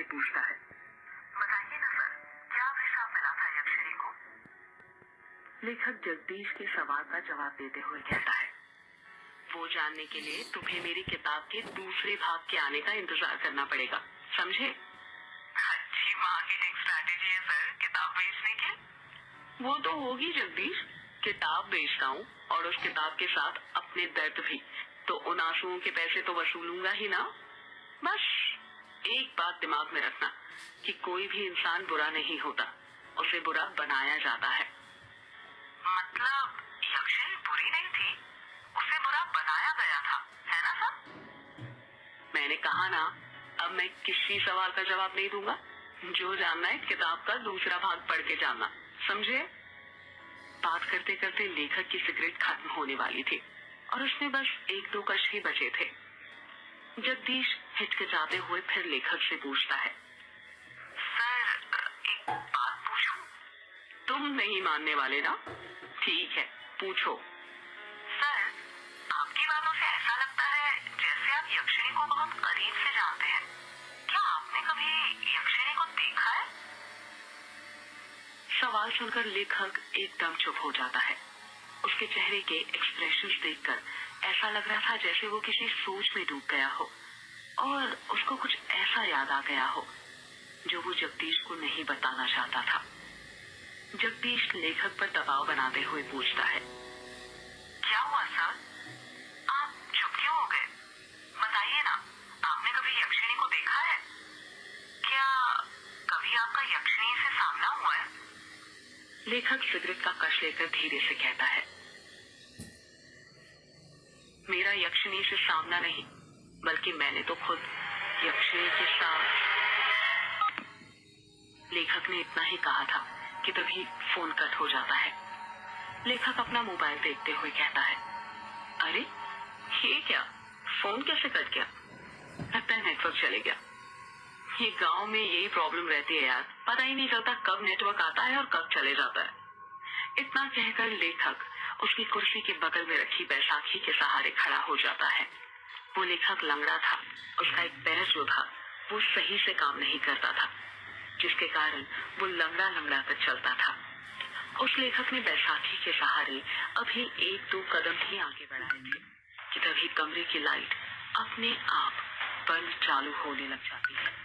से पूछता है, बताइए ना सर, क्या अभिशाप मिला था यक्षिणी को? लेखक जगदीश के सवाल का जवाब देते हुए कहता है, वो जानने के लिए तुम्हें मेरी किताब के दूसरे भाग के आने का इंतजार करना पड़ेगा, समझे? अच्छी मार्केटिंग स्ट्रैटेजी है सर, किताब बेचने की। वो तो होगी जगदीश, किताब बेचता हूँ और उस किताब के साथ अपने दर्द भी, तो उन आंसुओं के पैसे तो वसूलूंगा ही ना। बस एक बात दिमाग में रखना कि कोई भी इंसान बुरा नहीं होता, उसे बुरा बनाया जाता है। मतलब यक्षिणी बुरी नहीं थी, उसे बुरा बनाया गया था, है ना सर? मैंने कहा ना, अब मैं किसी सवाल का जवाब नहीं दूंगा। जो जानना है किताब का दूसरा भाग पढ़ के जानना, समझे? बात करते करते लेखक की सिगरेट खत्म होने वाली थी और उसमें बस 1-2 कश ही बचे थे। जगदीश हिचकिचाते हुए फिर लेखक से पूछता है, सर एक बात पूछूं? तुम नहीं मानने वाले ना? ठीक है, पूछो। सर, आपकी बातों से ऐसा लगता है जैसे आप यक्षिणी को बहुत करीब से जानते हैं। क्या आपने कभी यक्षिणी को देखा है? सवाल सुनकर लेखक एकदम चुप हो जाता है। उसके चेहरे के एक्सप्रेशंस देखकर ऐसा लग रहा था जैसे वो किसी सोच में डूब गया हो और उसको कुछ ऐसा याद आ गया हो जो वो जगदीश को नहीं बताना चाहता था। जगदीश लेखक पर दबाव बनाते हुए पूछता है, क्या हुआ सर? आप चुप क्यों हो गए? बताइए ना, आपने कभी यक्षिणी को देखा है? क्या कभी आपका यक्षिणी से सामना हुआ है? लेखक सिगरेट का कश लेकर धीरे से कहता है, मेरा यक्षिणी से सामना नहीं, बल्कि मैंने तो खुद यक्षिणी के साथ। लेखक ने इतना ही कहा था कि तभी फोन कट हो जाता है। लेखक अपना मोबाइल देखते हुए कहता है, अरे ये क्या, फोन कैसे कट गया? लगता है नेटवर्क चले गया। ये गांव में यही प्रॉब्लम रहती है यार, पता ही नहीं चलता कब नेटवर्क आता है और कब चले जाता है। इतना कहकर लेखक उसकी कुर्सी के बगल में रखी बैसाखी के सहारे खड़ा हो जाता है। वो लेखक लंगड़ा था, उसका एक पैर जो था वो सही से काम नहीं करता था, जिसके कारण वो लंगड़ा लंगड़ा कर चलता था। उस लेखक ने बैसाखी के सहारे अभी 1-2 कदम ही आगे बढ़ाए थे कि तभी कमरे की लाइट अपने आप बंद चालू होने लग जाती है।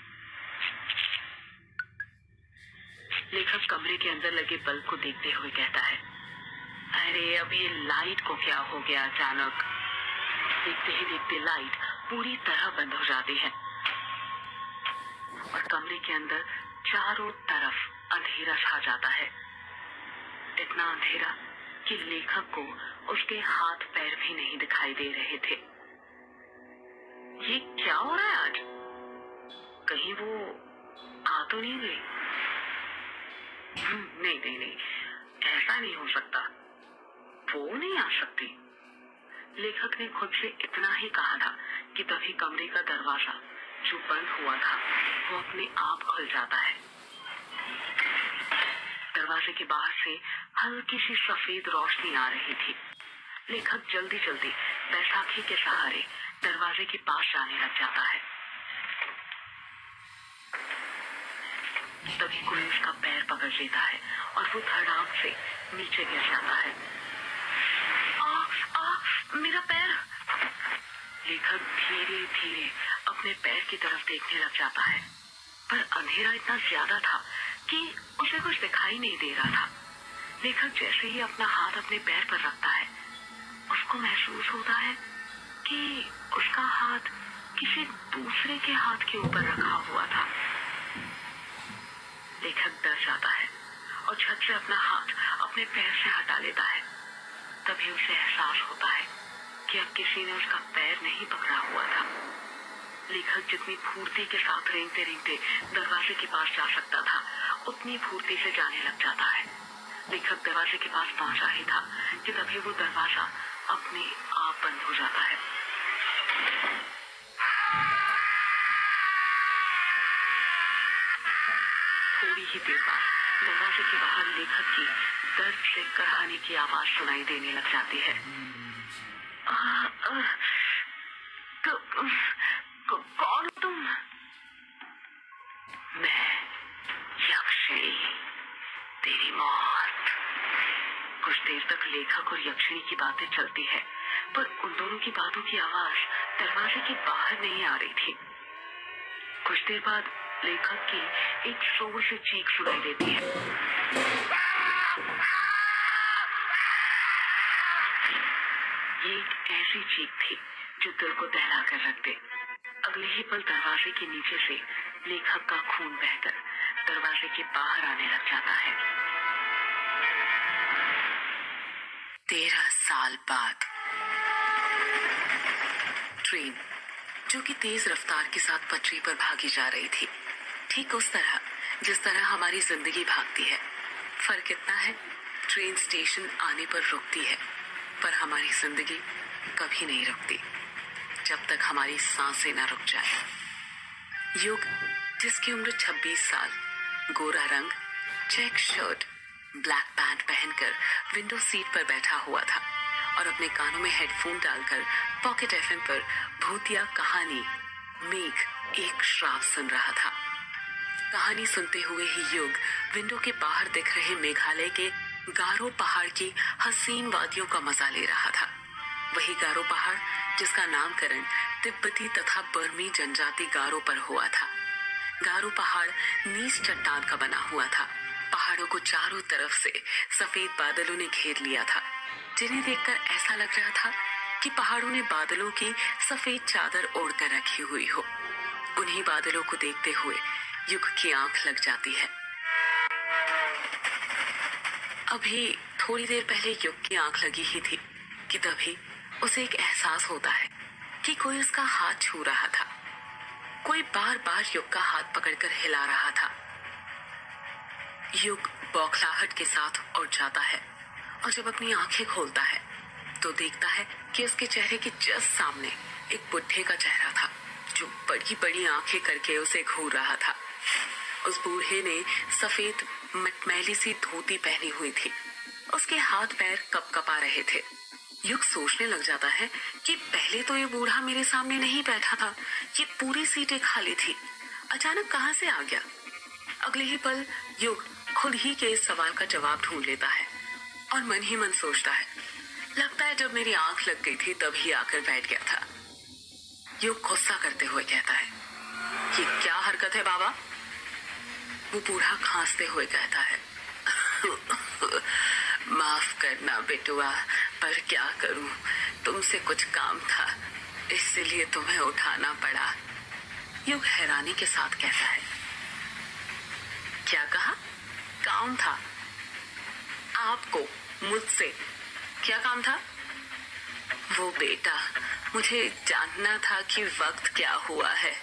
लेखक कमरे के अंदर लगे बल्ब को देखते हुए कहता है, अरे अब ये लाइट को क्या हो गया अचानक? देखते ही देखते लाइट पूरी तरह बंद हो जाती है और कमरे के अंदर चारों तरफ अंधेरा छा जाता है। इतना अंधेरा कि लेखक को उसके हाथ पैर भी नहीं दिखाई दे रहे थे। ये क्या हो रहा है आज? कहीं वो आ तो नहीं गई? नहीं नहीं नहीं, ऐसा नहीं हो सकता, वो नहीं आ सकती। लेखक ने खुद से इतना ही कहा था कि तभी कमरे का दरवाजा जो बंद हुआ था वो अपने आप खुल जाता है। दरवाजे के बाहर से हल्की सी सफेद रोशनी आ रही थी। लेखक जल्दी जल्दी बैसाखी के सहारे दरवाजे के पास जाने लग जाता है। तभी कोई उसका पैर पकड़ लेता है और वो धड़ाम से नीचे गिर जाता है। मेरा पैर! लेखक धीरे धीरे अपने पैर की तरफ देखने लग जाता है, पर अंधेरा इतना ज्यादा था कि उसे कुछ दिखाई नहीं दे रहा था। लेखक जैसे ही अपना हाथ अपने पैर पर रखता है, उसको महसूस होता है कि उसका हाथ किसी दूसरे के हाथ के ऊपर रखा हुआ था। लेखक डर जाता है और झट से अपना हाथ अपने पैर से हटा लेता है। तभी उसे एहसास होता है कि अब किसी ने उसका पैर नहीं पकड़ा हुआ था। लेखक जितनी फुर्ती के साथ रेंगते रेंगते दरवाजे के पास जा सकता था, उतनी फुर्ती से जाने लग जाता है। लेखक दरवाजे के पास पहुंचा ही था कि तभी वो दरवाजा अपने आप बंद हो जाता है। थोड़ी ही देर बाद दरवाजे के बाहर लेखक की दर्द से कराहने की आवाज सुनाई देने लग जाती है। कौन हो तुम? लेखक और यक्षिणी की बातें चलती है, पर उन दोनों की बातों की आवाज दरवाजे के बाहर नहीं आ रही थी। कुछ देर बाद लेखक की एक शोर से चीख सुनाई देती है। ये एक ऐसी चीख थी जो दिल को दहला कर रख दे। अगले ही पल दरवाजे के नीचे से लेखक का खून बहकर दरवाजे के बाहर आने लग जाता है। 13 साल बाद ट्रेन जो कि तेज रफ्तार के साथ पटरी पर भागी जा रही थी, ठीक उस तरह जिस तरह हमारी जिंदगी भागती है। फर्क इतना है, ट्रेन स्टेशन आने पर रुकती है, पर हमारी जिंदगी कभी नहीं रुकती जब तक हमारी सांसें न रुक जाए। युग, जिसकी उम्र 26 साल, गोरा रंग, चेक शर्ट, ब्लैक पैंट पहनकर विंडो सीट पर बैठा हुआ था और अपने कानों में हेडफोन डालकर पॉकेट एफएम पर भूतिया कहानी मेघ एक श्राप सुन रहा था। कहानी सुनते हुए ही युग विंडो के बाहर दिख रहे मेघालय के गारो पहाड़ की हसीन वादियों का मजा ले रहा था। वही गारो पहाड़ जिसका नामकरण तिब्बती तथा बर्मी जनजाति गारो पर हुआ था। गारो पहाड़ नीच चट्टान का बना हुआ था। पहाड़ों को चारों तरफ से सफेद बादलों ने घेर लिया था, जिन्हें देखकर ऐसा लग रहा था कि पहाड़ों ने बादलों की सफेद चादर ओढ़ कर रखी हुई हो। उन्हीं बादलों को देखते हुए युग की आंख लग जाती है। अभी थोड़ी देर पहले युग की आंख लगी ही थी कि तभी उसे एक एहसास होता है कि कोई उसका हाथ छू रहा था। कोई बार बार युग का हाथ पकड़कर हिला रहा था। युग बौखलाहट के साथ उठ जाता है और जब अपनी आंखें खोलता है तो देखता है कि उसके चेहरे के जस्ट सामने एक बुढ़े का चेहरा था जो बड़ी बड़ी आंखें करके उसे घूर रहा था। उस बूढ़े ने सफेद मटमैली सी धोती पहनी हुई थी। उसके हाथ पैर कपकपा रहे थे। युग सोचने लग जाता है कि पहले तो ये बूढ़ा मेरे सामने नहीं बैठा था, ये पूरी सीटें खाली थी, अचानक कहां से आ गया। अगले ही पल युग खुद ही के इस सवाल का जवाब ढूंढ लेता है और मन ही मन सोचता है, लगता है जब मेरी आंख लग गई थी तभी आकर बैठ गया था। युग गुस्सा करते हुए कहता है, ये क्या हरकत है बाबा? वो बूढ़ा खांसते हुए कहता है, माफ करना बेटुआ, पर क्या करूं, तुमसे कुछ काम था इसलिए तुम्हें उठाना पड़ा। युग हैरानी के साथ कहता है, क्या कहा? काम था? आपको मुझसे क्या काम था? वो बेटा, मुझे जानना था कि वक्त क्या हुआ है।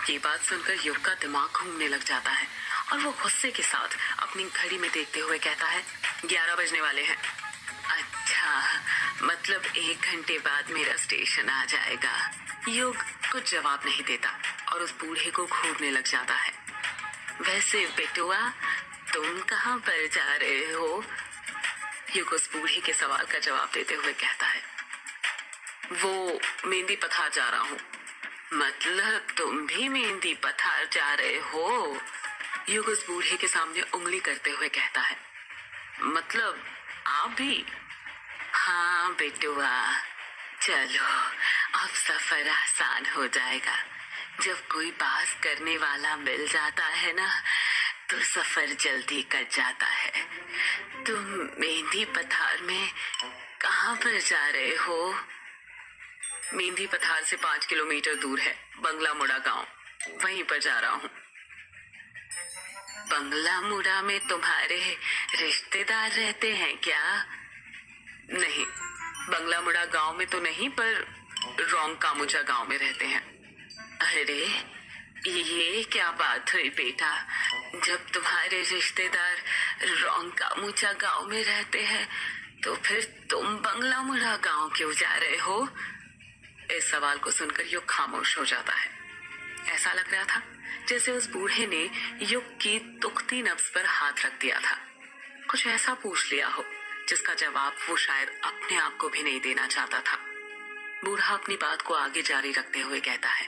ये बात सुनकर युग का दिमाग घूमने लग जाता है और वो गुस्से के साथ अपनी घड़ी में देखते हुए कहता है, 11 बजने वाले हैं। अच्छा, मतलब 1 घंटे बाद मेरा स्टेशन आ जाएगा। युग कुछ जवाब नहीं देता और उस बूढ़े को घूरने लग जाता है। वैसे बेटुआ, तुम कहाँ पर जा रहे हो? युग उस बूढ़े के सवाल का जवाब देते हुए कहता है, वो मेहंदी पथार जा रहा हूँ। मतलब तुम भी मेहंदी पथार जा रहे हो? युग उस बूढ़े के सामने उंगली करते हुए कहता है, मतलब आप भी? हाँ बेटुआ, चलो अब सफर आसान हो जाएगा। जब कोई बात करने वाला मिल जाता है ना तो सफर जल्दी कट जाता है। तुम मेहंदी पथार में कहाँ पर जा रहे हो? मेहंदी पथार से 5 किलोमीटर दूर है बंगला मुड़ा गांव, वहीं पर जा रहा हूँ। बंगला मुड़ा में तुम्हारे रिश्तेदार रहते हैं क्या? नहीं, बंगला मुड़ा गांव में तो नहीं, पर रोंग कामुचा गांव में रहते हैं। अरे ये क्या बात हुई बेटा, जब तुम्हारे रिश्तेदार रोंग कामुचा गांव में रहते हैं तो फिर तुम बंगला मुड़ा गांव क्यों जा रहे हो? इस सवाल को सुनकर युग खामोश हो जाता है। ऐसा लग रहा था जैसे उस बूढ़े ने युग की दुखती नब्ज पर हाथ रख दिया था, कुछ ऐसा पूछ लिया हो जिसका जवाब वो शायद अपने आप को भी नहीं देना चाहता था। बूढ़ा अपनी बात को आगे जारी रखते हुए कहता है,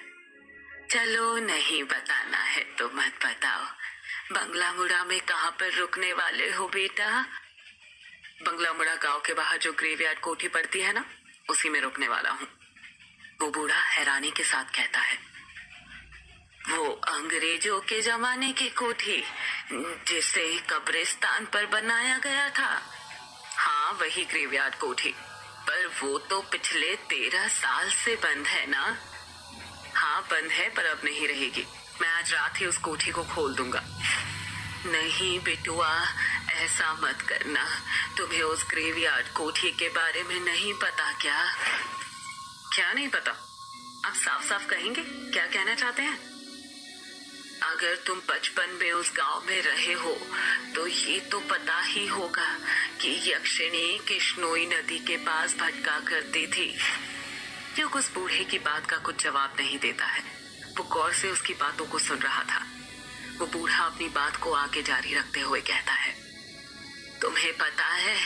चलो नहीं बताना है तो मत बताओ, बंगला मुड़ा में कहाँ पर रुकने वाले हो बेटा? बंगला मुड़ा गांव के बाहर जो ग्रेवयार्ड कोठी पड़ती है ना, उसी में रुकने वाला हूँ। वो बूढ़ा हैरानी के साथ कहता है, वो अंग्रेजों के जमाने की कोठी जिसे कब्रिस्तान पर बनाया गया था। हाँ, वही ग्रेवयार्ड कोठी, पर वो तो पिछले 13 साल से बंद है ना। हाँ बंद है, पर अब नहीं रहेगी। मैं आज रात ही उस कोठी को खोल दूंगा। नहीं बिटुआ, ऐसा मत करना। तुम्हें उस ग्रेवयार्ड कोठी के बारे में नहीं पता क्या? क्या नहीं पता? आप साफ साफ कहेंगे, क्या कहना चाहते हैं? अगर तुम बचपन में उस गांव में रहे हो तो ये तो पता ही होगा कि यक्षिणी किश्नोई नदी के पास भटका करती थी। युग उस बूढ़े की बात का कुछ जवाब नहीं देता है। वो गौर से उसकी बातों को सुन रहा था। वो बूढ़ा अपनी बात को आगे जारी रखते हुए कहता है, तुम्हें पता है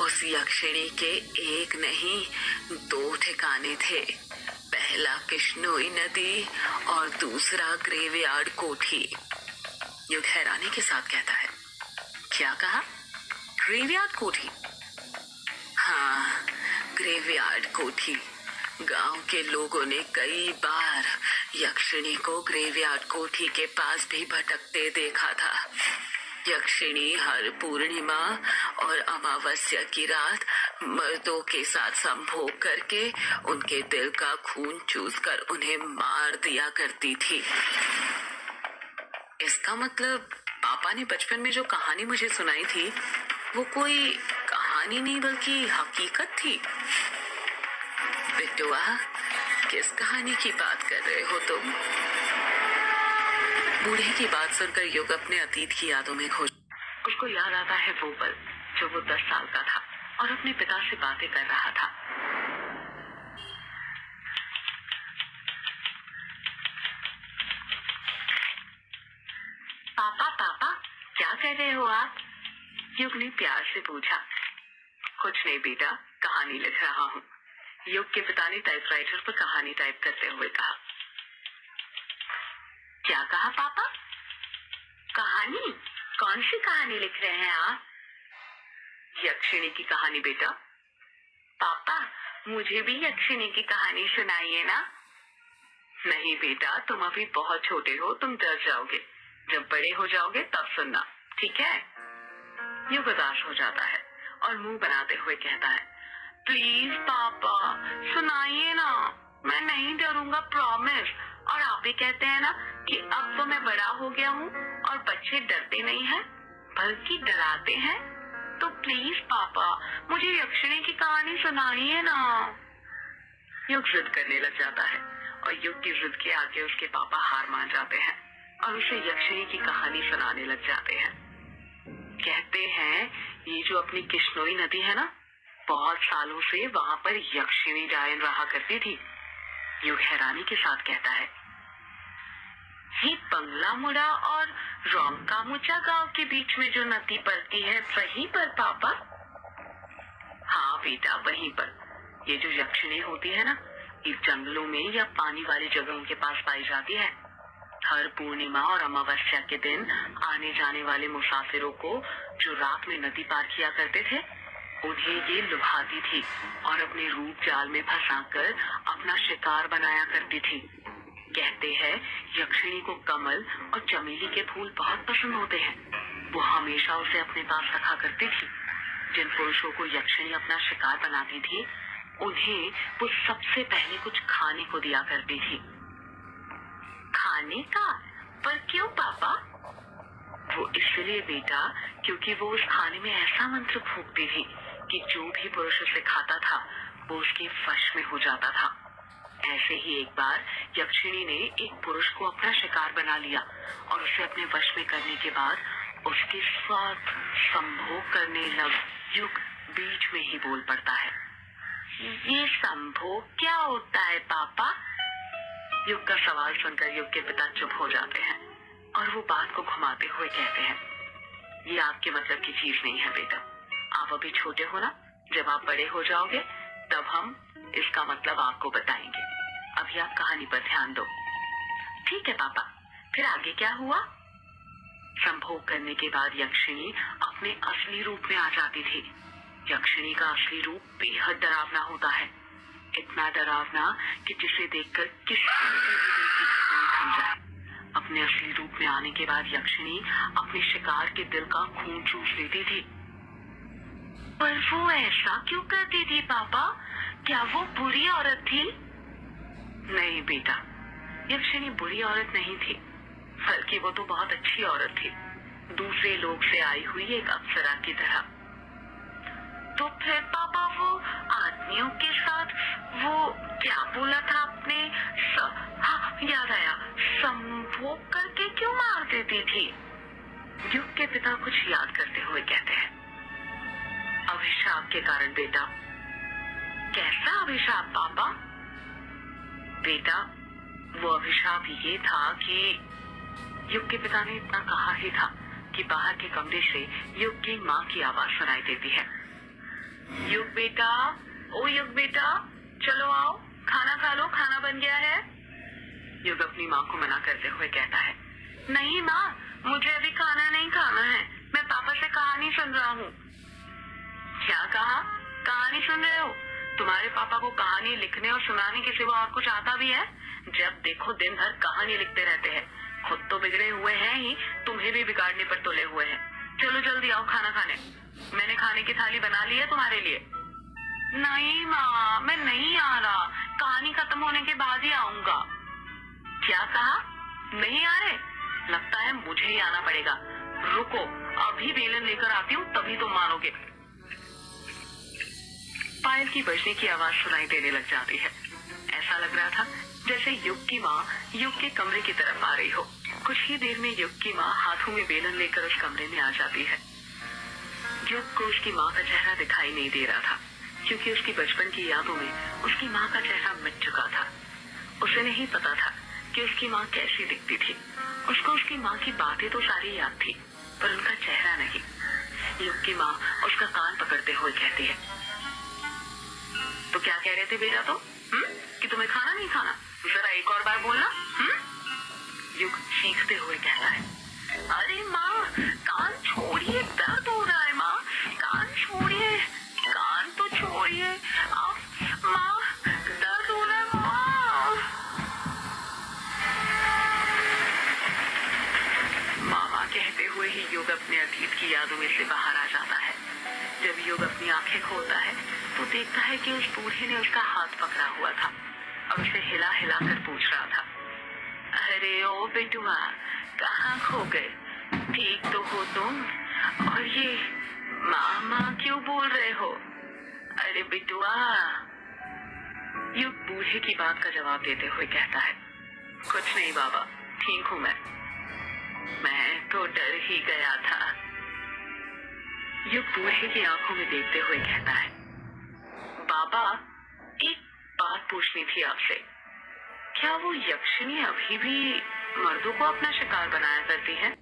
उस यक्षिणी के एक नहीं 2 ठिकाने थे। पहला किश्नोई नदी और दूसरा ग्रेवयार्ड कोठी। युग हैरानी के साथ कहता है, क्या कहा? ग्रेवयार्ड कोठी? हाँ, ग्रेवयार्ड कोठी। गांव के लोगों ने कई बार यक्षिणी को ग्रेवयार्ड कोठी के पास भी भटकते देखा था। यक्षिणी हर पूर्णिमा और अमावस्या की रात मर्दों के साथ संभोग करके उनके दिल का खून चूसकर उन्हें मार दिया करती थी। इसका मतलब पापा ने बचपन में जो कहानी मुझे सुनाई थी वो कोई कहानी नहीं बल्कि हकीकत थी। बिटुआ, किस कहानी की बात कर रहे हो तुम? बूढ़े की बात सुनकर युग अपने अतीत की यादों में खो। उसको याद आता है वो पल जब वो 10 साल का था और अपने पिता से बातें कर रहा था। पापा पापा, क्या कर रहे हो आप? युग ने प्यार से पूछा। कुछ नहीं बेटा, कहानी लिख रहा हूँ। युग के पिता ने टाइपराइटर पर कहानी टाइप करते हुए कहा। क्या कहा पापा? कहानी? कौन सी कहानी लिख रहे हैं आप? यक्षिणी की कहानी बेटा। पापा, मुझे भी यक्षिणी की कहानी सुनाइए ना। नहीं बेटा, तुम अभी बहुत छोटे हो, तुम डर जाओगे। जब बड़े हो जाओगे तब सुनना, ठीक है? युग उदास हो जाता है और मुंह बनाते हुए कहता है, प्लीज पापा सुनाइए ना, मैं नहीं डरूंगा, प्रॉमिस। और आप भी कहते हैं ना कि अब तो मैं बड़ा हो गया हूँ और बच्चे डरते नहीं हैं बल्कि डराते हैं, तो प्लीज पापा मुझे यक्षिणी की कहानी सुनाइए ना। युग जिद करने लग जाता है और युग की जिद के आगे उसके पापा हार मान जाते हैं और उसे यक्षिणी की कहानी सुनाने लग जाते हैं। कहते हैं ये जो अपनी किश्नोई नदी है ना, बहुत सालों से वहां पर यक्षिणी डायन रहा करती थी। युग हैरानी के साथ कहता है, ये बंगला मुड़ा और रोमकामुचा गांव के बीच में जो नदी पड़ती है वहीं पर पापा? हाँ बेटा, वहीं पर। ये जो यक्षिणी होती है ना, इस जंगलों में या पानी वाली जगहों के पास पाई जाती है। हर पूर्णिमा और अमावस्या के दिन आने जाने वाले मुसाफिरों को जो रात में नदी पार किया करते थे, उन्हें ये लुभाती थी और अपने रूप जाल में फंसाकर अपना शिकार बनाया करती थी। कहते हैं यक्षिणी को कमल और चमेली के फूल बहुत पसंद होते हैं। वो हमेशा उसे अपने पास रखा करती थी। जिन पुरुषों को यक्षिणी अपना शिकार बनाती थी, उन्हें वो सबसे पहले कुछ खाने को दिया करती थी। खाने का? पर क्यों पापा? वो इसलिए बेटा, क्योंकि वो उस खाने में ऐसा मंत्र फूंकती थी कि जो भी पुरुष उसे खाता था वो उसके वश में हो जाता था। ऐसे ही एक बार यक्षिणी ने एक पुरुष को अपना शिकार बना लिया और उसे अपने वश में करने के बाद उसके साथ संभोग करने लग। युग बीच में ही बोल पड़ता है, ये संभोग क्या होता है पापा? युग का सवाल सुनकर युग के पिता चुप हो जाते हैं और वो बात को घुमाते हुए कहते हैं, ये आपके मतलब की चीज नहीं है बेटा। आप अभी छोटे हो ना, जब आप बड़े हो जाओगे तब हम इसका मतलब आपको बताएंगे। अभी आप कहानी पर ध्यान दो। ठीक है पापा, फिर आगे क्या हुआ? संभोग करने के बाद यक्षिणी अपने असली रूप में आ जाती थी। यक्षिणी का असली रूप बेहद डरावना होता है, इतना डरावना कि जिसे देखकर किसी भी व्यक्ति की थम जाए। अपने असली रूप में आने के बाद यक्षिणी अपने शिकार के दिल का खून चूस लेती थी। पर वो ऐसा क्यों करती थी पापा? क्या वो बुरी औरत थी? नहीं बेटा, यक्षिणी बुरी औरत नहीं थी, बल्कि वो तो बहुत अच्छी औरत थी, दूसरे लोक से आई हुई एक अप्सरा की तरह। तो फिर पापा वो आदमियों के साथ वो क्या बोला था आपने? हाँ, याद आया, संभोग करके क्यों मार देती थी? युग के पिता कुछ याद करते हुए कहते हैं, अभिशाप के कारण बेटा। कैसा अभिशाप पापा? बेटा, वो अभिशाप ये था कि युग के पिता ने इतना कहा ही था कि बाहर के कमरे से युग की माँ की आवाज सुनाई देती है। युग बेटा, ओ युग बेटा, चलो आओ, खाना खा लो, खाना बन गया है। युग अपनी माँ को मना करते हुए कहता है, नहीं माँ, मुझे अभी खाना नहीं खाना है, मैं पापा से कहानी सुन रहा हूँ। क्या कहा? कहानी सुन रहे हो? तुम्हारे पापा को कहानी लिखने और सुनाने के सिवा और कुछ आता भी है? जब देखो दिन भर कहानी लिखते रहते हैं, खुद तो बिगड़े हुए हैं ही, तुम्हें भी बिगाड़ने पर तुले हुए हैं। चलो जल्दी आओ खाना खाने, मैंने खाने की थाली बना ली है तुम्हारे लिए। नहीं माँ, मैं नहीं आ रहा, कहानी खत्म होने के बाद ही आऊंगा। क्या कहा? नहीं आ रहे? लगता है मुझे ही आना पड़ेगा, रुको अभी बेलन लेकर आती हूँ, तभी तुम मानोगे। पायल की बजने की आवाज सुनाई देने लग जाती है। ऐसा लग रहा था जैसे युग की माँ युग के कमरे की तरफ आ रही हो। कुछ ही देर में युग की माँ हाथों में बेलन लेकर उस कमरे में आ जाती है। युग को उसकी माँ का चेहरा दिखाई नहीं दे रहा था, क्योंकि उसकी बचपन की यादों में उसकी माँ का चेहरा मिट चुका था। उसे नहीं पता था कि उसकी माँ कैसी दिखती थी। उसको उसकी माँ की बातें तो सारी याद थी, पर उनका चेहरा नहीं। युग की माँ उसका कान पकड़ते हुए कहती है, तो क्या कह रहे थे बेटा तुम? कि तुम्हें खाना नहीं खाना? जरा एक और बार बोलना। युग चीखते हुए कहता है, अरे माँ, कान छोड़िए, दर्द हो रहा है माँ, कान छोड़िए, कान तो छोड़िए, माँ दर्द हो रहा है माँ। मामा कहते हुए ही युग अपने अतीत की यादों में से बाहर आ जाता है। जब युग अपनी आंखें खोलता है तो देखता है कि उस बूढ़े ने उसका हाथ पकड़ा हुआ था और उसे हिला हिला कर पूछ रहा था, अरे ओ बेटुआ, कहाँ खो गए? ठीक तो हो तुम? और ये मामा क्यों बोल रहे हो? अरे बेटुआ। युग बूढ़े की बात का जवाब देते हुए कहता है, कुछ नहीं बाबा, ठीक हूँ मैं तो डर ही गया था। युग बूढ़े की आंखों में देखते हुए कहता है, बाबा, एक बात पूछनी थी आपसे, क्या वो यक्षिणी अभी भी मर्दों को अपना शिकार बनाया करती है?